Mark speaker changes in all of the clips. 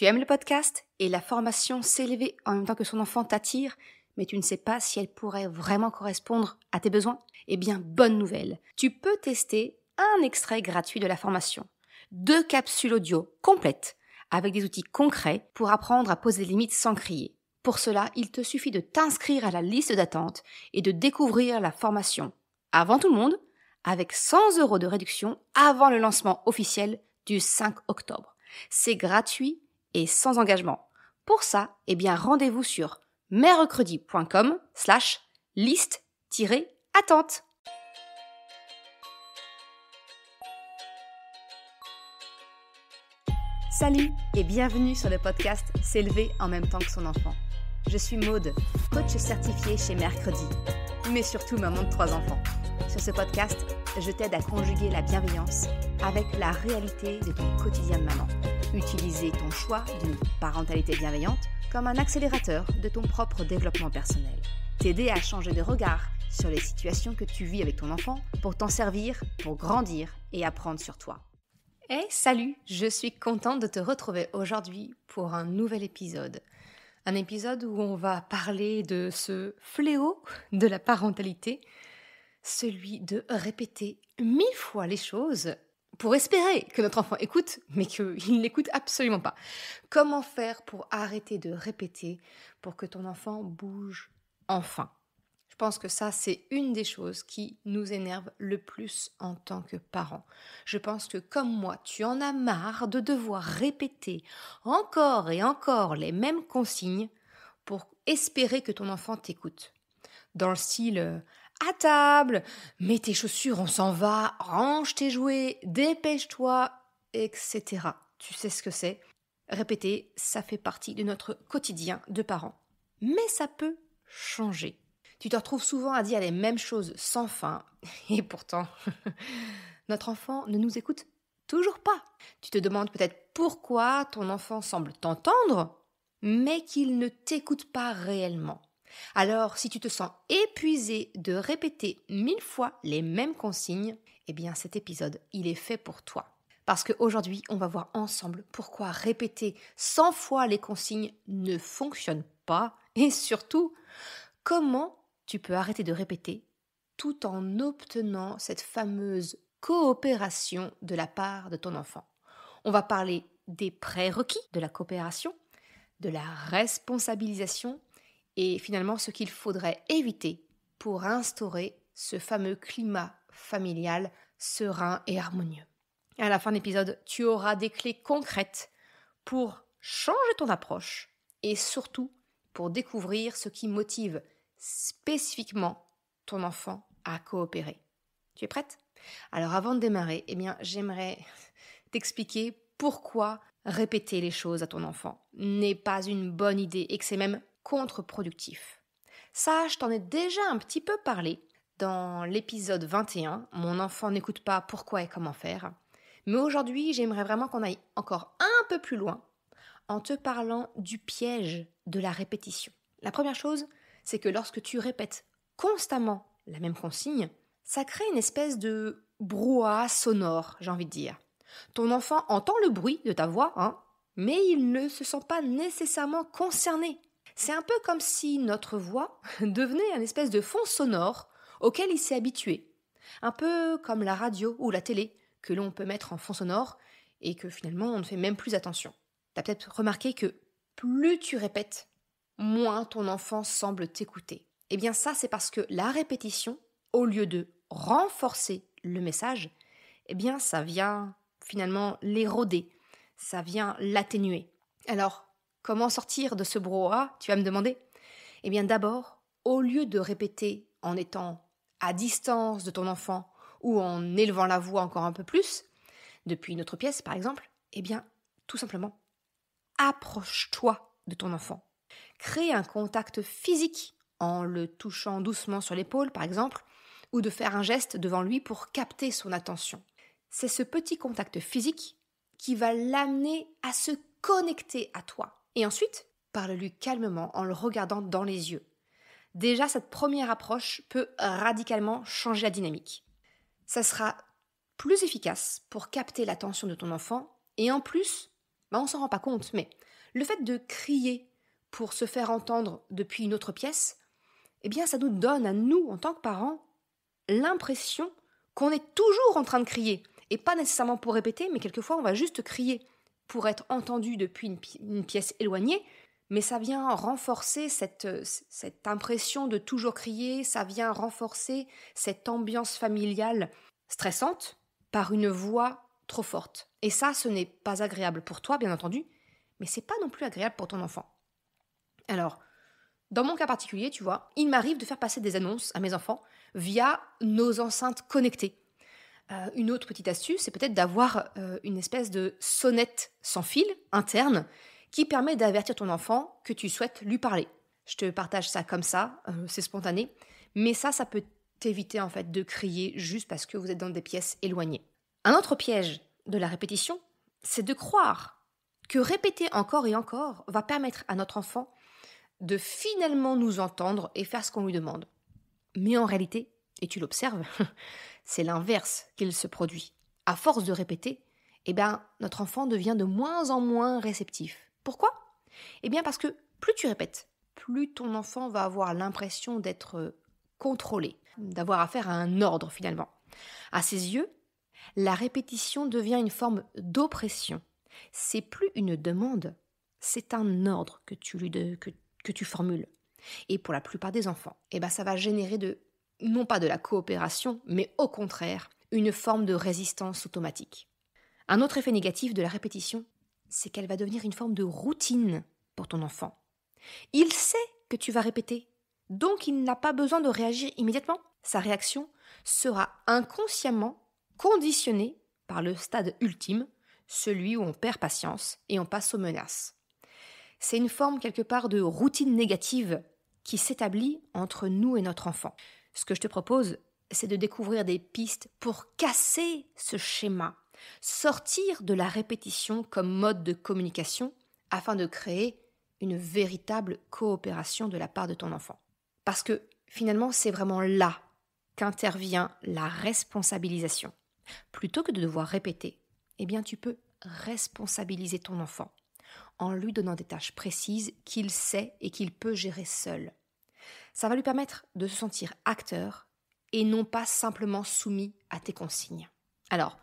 Speaker 1: Tu aimes le podcast et la formation s'élever en même temps que son enfant t'attire, mais tu ne sais pas si elle pourrait vraiment correspondre à tes besoins? Eh bien, bonne nouvelle, tu peux tester un extrait gratuit de la formation. 2 capsules audio complètes avec des outils concrets pour apprendre à poser des limites sans crier. Pour cela, il te suffit de t'inscrire à la liste d'attente et de découvrir la formation avant tout le monde avec 100 € de réduction avant le lancement officiel du 5 octobre. C'est gratuit et sans engagement. Pour ça, rendez-vous sur mercredi.com/liste-attente. Salut et bienvenue sur le podcast S'élever en même temps que son enfant. Je suis Maude, coach certifiée chez Mercredi, mais surtout maman de 3 enfants. Sur ce podcast, je t'aide à conjuguer la bienveillance avec la réalité de ton quotidien de maman. Utiliser ton choix d'une parentalité bienveillante comme un accélérateur de ton propre développement personnel. T'aider à changer de regard sur les situations que tu vis avec ton enfant pour t'en servir, pour grandir et apprendre sur toi. Salut, je suis contente de te retrouver aujourd'hui pour un nouvel épisode. Un épisode où on va parler de ce fléau de la parentalité, celui de répéter 1000 fois les choses pour espérer que notre enfant écoute, mais qu'il n'écoute absolument pas. Comment faire pour arrêter de répéter pour que ton enfant bouge enfin? Je pense que ça, c'est une des choses qui nous énerve le plus en tant que parents. Je pense que comme moi, tu en as marre de devoir répéter encore et encore les mêmes consignes pour espérer que ton enfant t'écoute. Dans le style à table, mets tes chaussures, on s'en va, range tes jouets, dépêche-toi, etc. Tu sais ce que c'est. Répéter, ça fait partie de notre quotidien de parents. Mais ça peut changer. Tu te retrouves souvent à dire les mêmes choses sans fin, et pourtant, notre enfant ne nous écoute toujours pas. Tu te demandes peut-être pourquoi ton enfant semble t'entendre, mais qu'il ne t'écoute pas réellement. Alors, si tu te sens épuisé de répéter 1000 fois les mêmes consignes, cet épisode, il est fait pour toi. Parce qu'aujourd'hui, on va voir ensemble pourquoi répéter 100 fois les consignes ne fonctionne pas et surtout, comment tu peux arrêter de répéter tout en obtenant cette fameuse coopération de la part de ton enfant. On va parler des prérequis de la coopération, de la responsabilisation et finalement ce qu'il faudrait éviter pour instaurer ce fameux climat familial serein et harmonieux. À la fin de l'épisode, tu auras des clés concrètes pour changer ton approche et surtout pour découvrir ce qui motive spécifiquement ton enfant à coopérer. Tu es prête? Alors avant de démarrer, j'aimerais t'expliquer pourquoi répéter les choses à ton enfant n'est pas une bonne idée et que c'est même contre-productif. Ça, je t'en ai déjà un petit peu parlé dans l'épisode 21, Mon enfant n'écoute pas, pourquoi et comment faire. Mais aujourd'hui, j'aimerais vraiment qu'on aille encore un peu plus loin en te parlant du piège de la répétition. La première chose, c'est que lorsque tu répètes constamment la même consigne, ça crée une espèce de brouhaha sonore, j'ai envie de dire. Ton enfant entend le bruit de ta voix, mais il ne se sent pas nécessairement concerné. C'est un peu comme si notre voix devenait un espèce de fond sonore auquel il s'est habitué. Un peu comme la radio ou la télé que l'on peut mettre en fond sonore et que finalement on ne fait même plus attention. T'as peut-être remarqué que plus tu répètes, moins ton enfant semble t'écouter. Ça, c'est parce que la répétition, au lieu de renforcer le message, ça vient finalement l'éroder, ça vient l'atténuer. Alors, comment sortir de ce brouhaha, tu vas me demander? D'abord, au lieu de répéter en étant à distance de ton enfant ou en élevant la voix encore un peu plus, depuis une autre pièce par exemple, tout simplement, approche-toi de ton enfant. Crée un contact physique en le touchant doucement sur l'épaule par exemple, ou de faire un geste devant lui pour capter son attention. C'est ce petit contact physique qui va l'amener à se connecter à toi. Et ensuite, parle-lui calmement en le regardant dans les yeux. Déjà, cette première approche peut radicalement changer la dynamique. Ça sera plus efficace pour capter l'attention de ton enfant et en plus, on s'en rend pas compte, mais le fait de crier pour se faire entendre depuis une autre pièce, eh bien ça nous donne à nous, en tant que parents, l'impression qu'on est toujours en train de crier. Et pas nécessairement pour répéter, mais quelquefois on va juste crier pour être entendu depuis une pièce éloignée, mais ça vient renforcer cette impression de toujours crier, ça vient renforcer cette ambiance familiale stressante par une voix trop forte. Et ça, ce n'est pas agréable pour toi, bien entendu, mais c'est pas non plus agréable pour ton enfant. Alors, dans mon cas particulier, tu vois, il m'arrive de faire passer des annonces à mes enfants via nos enceintes connectées. Une autre petite astuce, c'est peut-être d'avoir une espèce de sonnette sans fil interne qui permet d'avertir ton enfant que tu souhaites lui parler. Je te partage ça comme ça, c'est spontané, mais ça peut t'éviter en fait de crier juste parce que vous êtes dans des pièces éloignées. Un autre piège de la répétition, c'est de croire que répéter encore et encore va permettre à notre enfant de finalement nous entendre et faire ce qu'on lui demande. Mais en réalité, et tu l'observes, c'est l'inverse qu'il se produit. À force de répéter, notre enfant devient de moins en moins réceptif. Pourquoi ? Parce que plus tu répètes, plus ton enfant va avoir l'impression d'être contrôlé, d'avoir affaire à un ordre finalement. À ses yeux, la répétition devient une forme d'oppression. C'est plus une demande, c'est un ordre que tu formules. Et pour la plupart des enfants, ça va générer non pas de la coopération, mais au contraire, une forme de résistance automatique. Un autre effet négatif de la répétition, c'est qu'elle va devenir une forme de routine pour ton enfant. Il sait que tu vas répéter, donc il n'a pas besoin de réagir immédiatement. Sa réaction sera inconsciemment conditionnée par le stade ultime, celui où on perd patience et on passe aux menaces. C'est une forme quelque part de routine négative qui s'établit entre nous et notre enfant. Ce que je te propose, c'est de découvrir des pistes pour casser ce schéma, sortir de la répétition comme mode de communication afin de créer une véritable coopération de la part de ton enfant. Parce que finalement, c'est vraiment là qu'intervient la responsabilisation. Plutôt que de devoir répéter, tu peux responsabiliser ton enfant en lui donnant des tâches précises qu'il sait et qu'il peut gérer seul. Ça va lui permettre de se sentir acteur et non pas simplement soumis à tes consignes. Alors,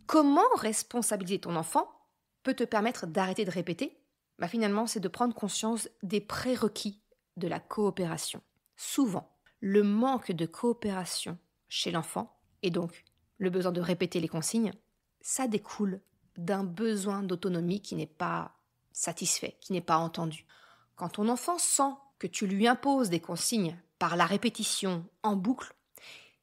Speaker 1: comment responsabiliser ton enfant peut te permettre d'arrêter de répéter ? Finalement, c'est de prendre conscience des prérequis de la coopération. Souvent, le manque de coopération chez l'enfant, et donc le besoin de répéter les consignes, ça découle d'un besoin d'autonomie qui n'est pas satisfait, qui n'est pas entendu. Quand ton enfant sent que tu lui imposes des consignes par la répétition en boucle,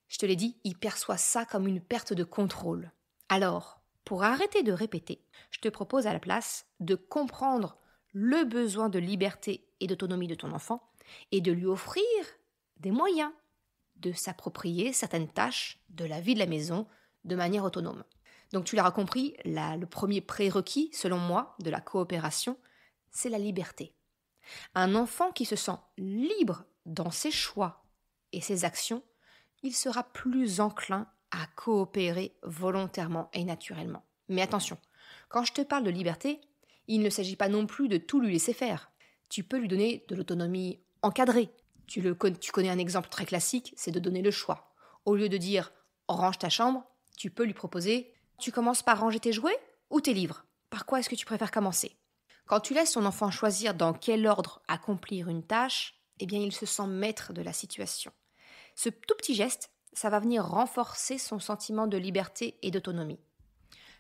Speaker 1: je te l'ai dit, il perçoit ça comme une perte de contrôle. Alors, pour arrêter de répéter, je te propose à la place de comprendre le besoin de liberté et d'autonomie de ton enfant et de lui offrir des moyens de s'approprier certaines tâches de la vie de la maison de manière autonome. Donc tu l'auras compris, le premier prérequis, selon moi, de la coopération, c'est la liberté. Un enfant qui se sent libre dans ses choix et ses actions, il sera plus enclin à coopérer volontairement et naturellement. Mais attention, quand je te parle de liberté, il ne s'agit pas non plus de tout lui laisser faire. Tu peux lui donner de l'autonomie encadrée. Tu connais un exemple très classique, c'est de donner le choix. Au lieu de dire « range ta chambre », tu peux lui proposer « tu commences par ranger tes jouets ou tes livres ? Par quoi est-ce que tu préfères commencer ?» Quand tu laisses ton enfant choisir dans quel ordre accomplir une tâche, il se sent maître de la situation. Ce tout petit geste, ça va venir renforcer son sentiment de liberté et d'autonomie.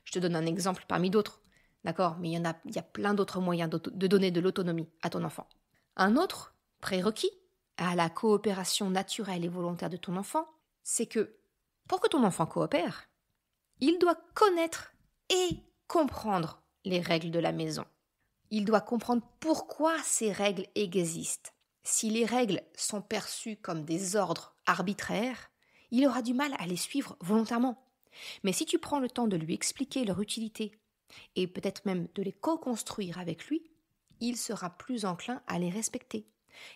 Speaker 1: Je te donne un exemple parmi d'autres, d'accord ? Mais il y a plein d'autres moyens de donner de l'autonomie à ton enfant. Un autre prérequis à la coopération naturelle et volontaire de ton enfant, c'est que pour que ton enfant coopère, il doit connaître et comprendre les règles de la maison. Il doit comprendre pourquoi ces règles existent. Si les règles sont perçues comme des ordres arbitraires, il aura du mal à les suivre volontairement. Mais si tu prends le temps de lui expliquer leur utilité et peut-être même de les co-construire avec lui, il sera plus enclin à les respecter.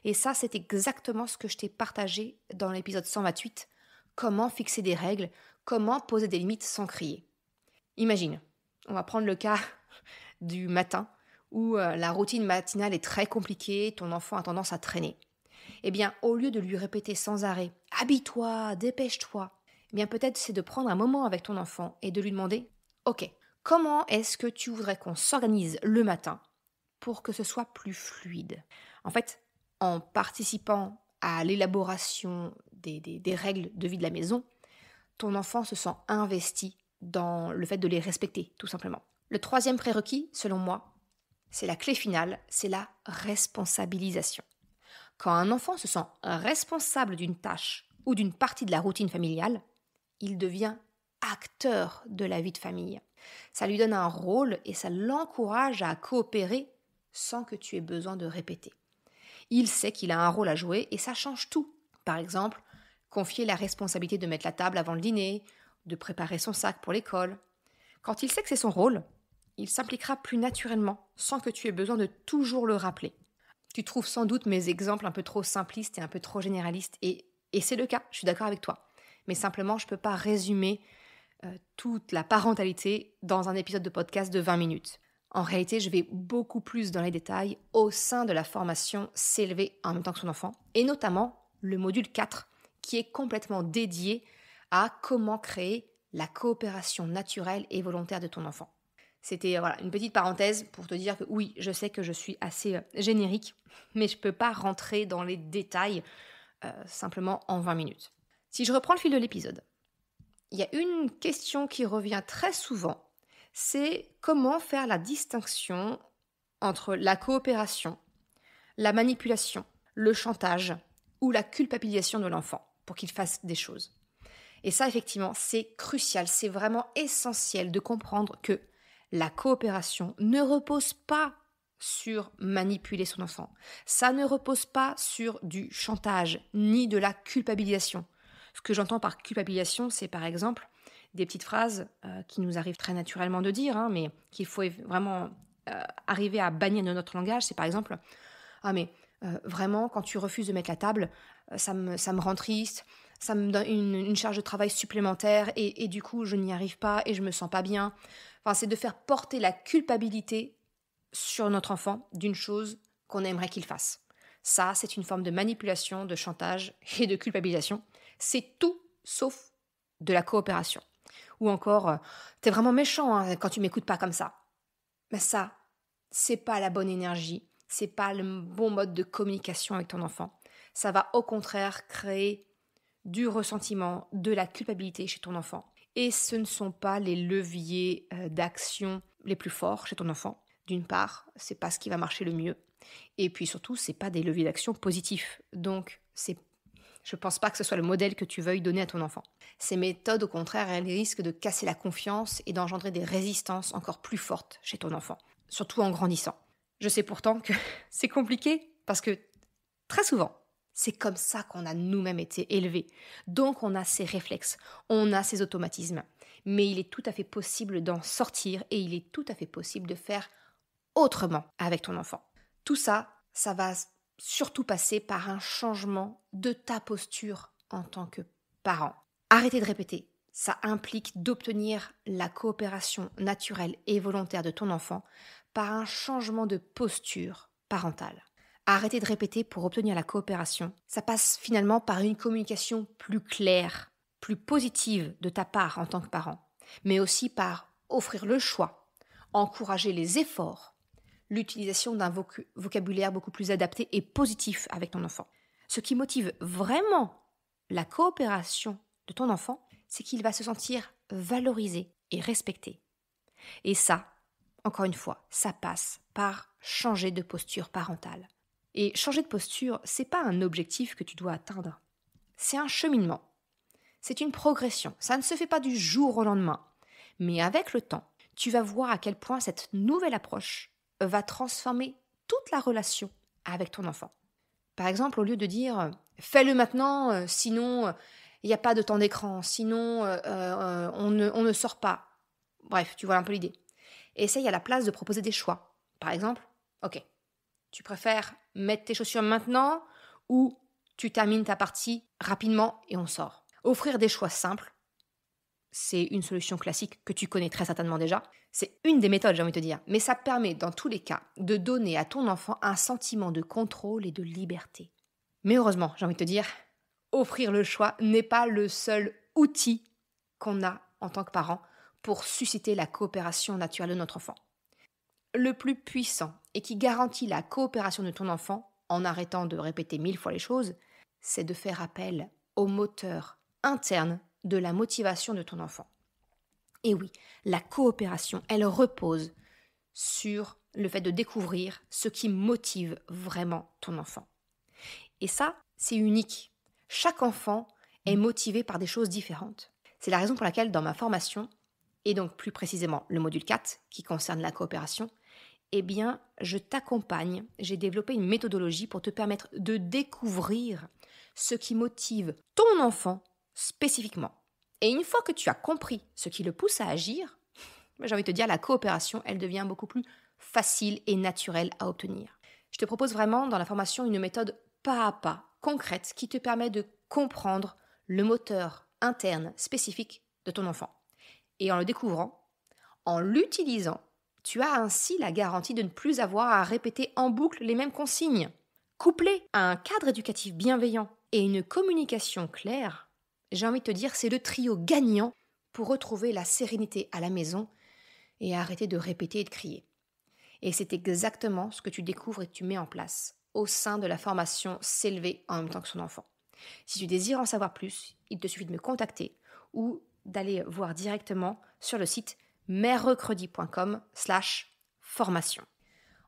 Speaker 1: Et ça, c'est exactement ce que je t'ai partagé dans l'épisode 128, comment fixer des règles, comment poser des limites sans crier. Imagine, on va prendre le cas du matin où la routine matinale est très compliquée, ton enfant a tendance à traîner. Eh bien, au lieu de lui répéter sans arrêt « Habille-toi, dépêche-toi », eh bien peut-être c'est de prendre un moment avec ton enfant et de lui demander « Ok, comment est-ce que tu voudrais qu'on s'organise le matin pour que ce soit plus fluide ?» En fait, en participant à l'élaboration des règles de vie de la maison, ton enfant se sent investi dans le fait de les respecter, tout simplement. Le troisième prérequis, selon moi, c'est la clé finale, c'est la responsabilisation. Quand un enfant se sent responsable d'une tâche ou d'une partie de la routine familiale, il devient acteur de la vie de famille. Ça lui donne un rôle et ça l'encourage à coopérer sans que tu aies besoin de répéter. Il sait qu'il a un rôle à jouer et ça change tout. Par exemple, confier la responsabilité de mettre la table avant le dîner, de préparer son sac pour l'école. Quand il sait que c'est son rôle, il s'impliquera plus naturellement sans que tu aies besoin de toujours le rappeler. Tu trouves sans doute mes exemples un peu trop simplistes et un peu trop généralistes et c'est le cas, je suis d'accord avec toi. Mais simplement, je ne peux pas résumer toute la parentalité dans un épisode de podcast de 20 minutes. En réalité, je vais beaucoup plus dans les détails au sein de la formation S'élever en même temps que son enfant, et notamment le module 4, qui est complètement dédié à comment créer la coopération naturelle et volontaire de ton enfant. C'était une petite parenthèse pour te dire que oui, je sais que je suis assez générique, mais je ne peux pas rentrer dans les détails simplement en 20 minutes. Si je reprends le fil de l'épisode, il y a une question qui revient très souvent, c'est comment faire la distinction entre la coopération, la manipulation, le chantage ou la culpabilisation de l'enfant pour qu'il fasse des choses. Et ça, effectivement, c'est crucial, c'est vraiment essentiel de comprendre que la coopération ne repose pas sur manipuler son enfant. Ça ne repose pas sur du chantage ni de la culpabilisation. Ce que j'entends par culpabilisation, c'est par exemple des petites phrases qui nous arrivent très naturellement de dire, mais qu'il faut vraiment arriver à bannir de notre langage. C'est par exemple « Ah mais vraiment, quand tu refuses de mettre la table, ça me rend triste, ça me donne une charge de travail supplémentaire et du coup, je n'y arrive pas et je me sens pas bien. » Enfin, c'est de faire porter la culpabilité sur notre enfant d'une chose qu'on aimerait qu'il fasse. Ça, c'est une forme de manipulation, de chantage et de culpabilisation. C'est tout sauf de la coopération. Ou encore, t'es vraiment méchant quand tu m'écoutes pas comme ça. Mais ça, c'est pas la bonne énergie, c'est pas le bon mode de communication avec ton enfant. Ça va au contraire créer du ressentiment, de la culpabilité chez ton enfant. Et ce ne sont pas les leviers d'action les plus forts chez ton enfant. D'une part, c'est pas ce qui va marcher le mieux. Et puis surtout, c'est pas des leviers d'action positifs. Donc, je pense pas que ce soit le modèle que tu veuilles donner à ton enfant. Ces méthodes, au contraire, elles risquent de casser la confiance et d'engendrer des résistances encore plus fortes chez ton enfant, surtout en grandissant. Je sais pourtant que c'est compliqué parce que très souvent, c'est comme ça qu'on a nous-mêmes été élevés. Donc on a ces réflexes, on a ces automatismes. Mais il est tout à fait possible d'en sortir et il est tout à fait possible de faire autrement avec ton enfant. Tout ça, ça va surtout passer par un changement de ta posture en tant que parent. Arrêtez de répéter. Ça implique d'obtenir la coopération naturelle et volontaire de ton enfant par un changement de posture parentale. Arrêtez de répéter pour obtenir la coopération. Ça passe finalement par une communication plus claire, plus positive de ta part en tant que parent, mais aussi par offrir le choix, encourager les efforts, l'utilisation d'un vocabulaire beaucoup plus adapté et positif avec ton enfant. Ce qui motive vraiment la coopération de ton enfant, c'est qu'il va se sentir valorisé et respecté. Et ça, encore une fois, ça passe par changer de posture parentale. Et changer de posture, c'est pas un objectif que tu dois atteindre. C'est un cheminement. C'est une progression. Ça ne se fait pas du jour au lendemain. Mais avec le temps, tu vas voir à quel point cette nouvelle approche va transformer toute la relation avec ton enfant. Par exemple, au lieu de dire « fais-le maintenant, sinon il n'y a pas de temps d'écran, sinon on ne sort pas ». Bref, tu vois un peu l'idée. Essaye à la place de proposer des choix. Par exemple, ok, tu préfères mettre tes chaussures maintenant ou tu termines ta partie rapidement et on sort. Offrir des choix simples c'est une solution classique que tu connais très certainement déjà. C'est une des méthodes, j'ai envie de te dire. Mais ça permet, dans tous les cas, de donner à ton enfant un sentiment de contrôle et de liberté. Mais heureusement, j'ai envie de te dire, offrir le choix n'est pas le seul outil qu'on a en tant que parent pour susciter la coopération naturelle de notre enfant. Le plus puissant et qui garantit la coopération de ton enfant, en arrêtant de répéter 1000 fois les choses, c'est de faire appel au moteur interne de la motivation de ton enfant. Et oui, la coopération, elle repose sur le fait de découvrir ce qui motive vraiment ton enfant. Et ça, c'est unique. Chaque enfant est motivé par des choses différentes. C'est la raison pour laquelle dans ma formation, et donc plus précisément le module 4 qui concerne la coopération, eh bien, je t'accompagne, j'ai développé une méthodologie pour te permettre de découvrir ce qui motive ton enfant spécifiquement. Et une fois que tu as compris ce qui le pousse à agir, j'ai envie de te dire, la coopération, elle devient beaucoup plus facile et naturelle à obtenir. Je te propose vraiment dans la formation une méthode pas à pas, concrète, qui te permet de comprendre le moteur interne spécifique de ton enfant. Et en le découvrant, en l'utilisant, tu as ainsi la garantie de ne plus avoir à répéter en boucle les mêmes consignes. Couplé à un cadre éducatif bienveillant et une communication claire, j'ai envie de te dire, c'est le trio gagnant pour retrouver la sérénité à la maison et arrêter de répéter et de crier. Et c'est exactement ce que tu découvres et que tu mets en place au sein de la formation S'élever en même temps que son enfant. Si tu désires en savoir plus, il te suffit de me contacter ou d'aller voir directement sur le site merrecredi.com/formation.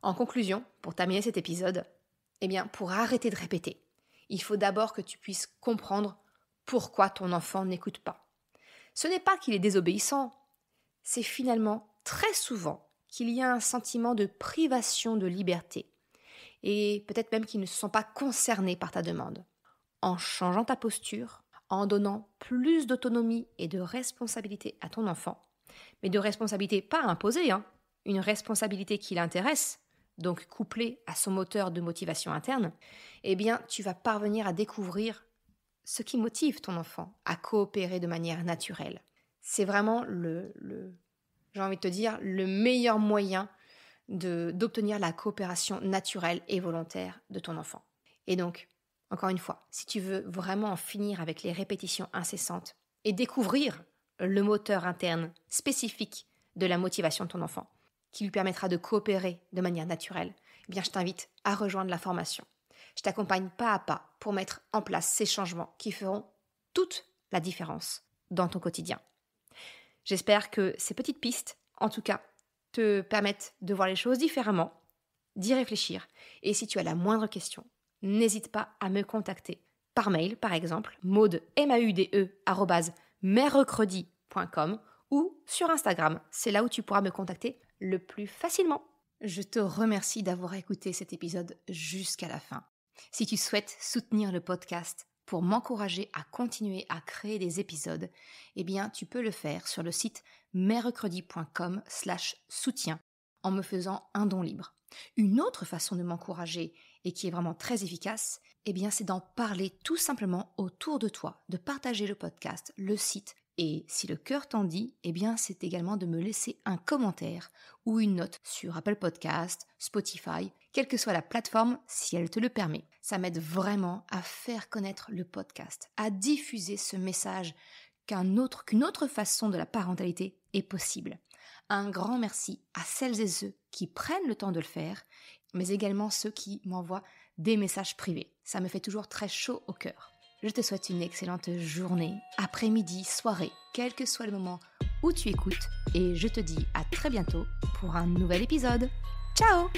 Speaker 1: En conclusion, pour terminer cet épisode, eh bien, pour arrêter de répéter, il faut d'abord que tu puisses comprendre pourquoi ton enfant n'écoute pas. Ce n'est pas qu'il est désobéissant, c'est finalement très souvent qu'il y a un sentiment de privation de liberté et peut-être même qu'il ne se sent pas concerné par ta demande. En changeant ta posture, en donnant plus d'autonomie et de responsabilité à ton enfant, mais de responsabilité pas imposée, une responsabilité qui l'intéresse, donc couplée à son moteur de motivation interne, eh bien tu vas parvenir à découvrir ce qui motive ton enfant à coopérer de manière naturelle. C'est vraiment j'ai envie de te dire, le meilleur moyen d'obtenir la coopération naturelle et volontaire de ton enfant. Et donc, encore une fois, si tu veux vraiment en finir avec les répétitions incessantes et découvrir le moteur interne spécifique de la motivation de ton enfant, qui lui permettra de coopérer de manière naturelle, eh bien je t'invite à rejoindre la formation. Je t'accompagne pas à pas pour mettre en place ces changements qui feront toute la différence dans ton quotidien. J'espère que ces petites pistes, en tout cas, te permettent de voir les choses différemment, d'y réfléchir. Et si tu as la moindre question, n'hésite pas à me contacter par mail, par exemple, maude@merrecredi.com ou sur Instagram. C'est là où tu pourras me contacter le plus facilement. Je te remercie d'avoir écouté cet épisode jusqu'à la fin. Si tu souhaites soutenir le podcast pour m'encourager à continuer à créer des épisodes, eh bien, tu peux le faire sur le site merrecredi.com/soutien en me faisant un don libre. Une autre façon de m'encourager et qui est vraiment très efficace, eh bien, c'est d'en parler tout simplement autour de toi, de partager le podcast, le site. Et si le cœur t'en dit, eh bien, c'est également de me laisser un commentaire ou une note sur Apple Podcast, Spotify, quelle que soit la plateforme, si elle te le permet. Ça m'aide vraiment à faire connaître le podcast, à diffuser ce message qu'une autre façon de la parentalité est possible. Un grand merci à celles et ceux qui prennent le temps de le faire, mais également ceux qui m'envoient des messages privés. Ça me fait toujours très chaud au cœur. Je te souhaite une excellente journée, après-midi, soirée, quel que soit le moment où tu écoutes, et je te dis à très bientôt pour un nouvel épisode. Ciao!